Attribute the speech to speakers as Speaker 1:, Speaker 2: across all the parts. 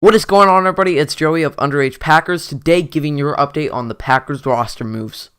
Speaker 1: What is going on, everybody? It's Joey of Underage Packers, today giving your update on the Packers roster moves.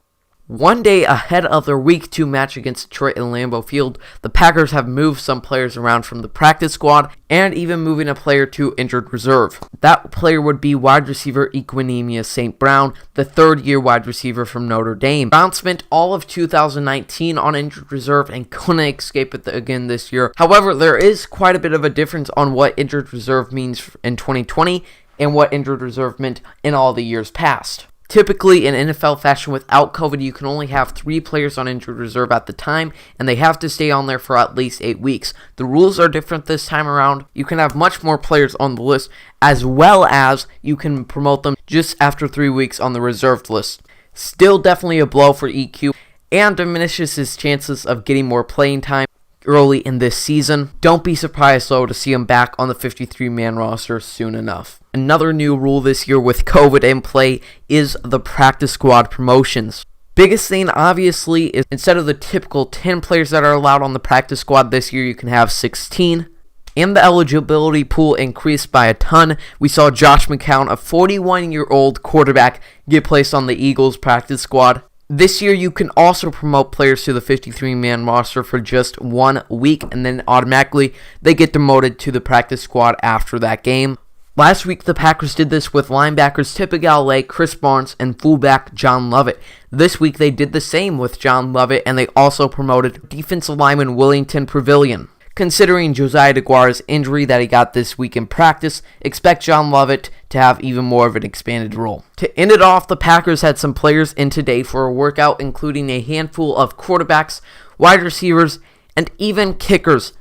Speaker 1: One day ahead of their Week 2 match against Detroit in Lambeau Field, the Packers have moved some players around from the practice squad and even moving a player to injured reserve. That player would be wide receiver Equinemius St. Brown, the third-year wide receiver from Notre Dame. Brown spent all of 2019 on injured reserve and couldn't escape it again this year. However, there is quite a bit of a difference on what injured reserve means in 2020 and what injured reserve meant in all the years past. Typically, in NFL fashion, without COVID, you can only have 3 players on injured reserve at the time, and they have to stay on there for at least 8 weeks. The rules are different this time around. You can have much more players on the list, as well as you can promote them just after 3 weeks on the reserved list. Still definitely a blow for EQ, and diminishes his chances of getting more playing time early in this season. Don't be surprised, though, to see him back on the 53-man roster soon enough. Another new rule this year with COVID in play is the practice squad promotions. Biggest thing, obviously, is instead of the typical 10 players that are allowed on the practice squad this year, you can have 16. And the eligibility pool increased by a ton. We saw Josh McCown, a 41-year-old quarterback, get placed on the Eagles practice squad. This year, you can also promote players to the 53-man roster for just 1 week, and then automatically they get demoted to the practice squad after that game. Last week, the Packers did this with linebackers Tipa Galloway, Chris Barnes, and fullback John Lovett. This week, they did the same with John Lovett, and they also promoted defensive lineman Willington Pavilion. Considering Josiah DeGuara's injury that he got this week in practice, expect John Lovett to have even more of an expanded role. To end it off, the Packers had some players in today for a workout, including a handful of quarterbacks, wide receivers, and even kickers.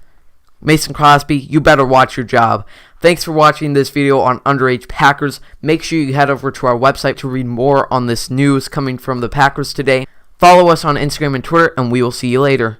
Speaker 1: Mason Crosby, you better watch your job. Thanks for watching this video on Underage Packers. Make sure you head over to our website to read more on this news coming from the Packers today. Follow us on Instagram and Twitter, and we will see you later.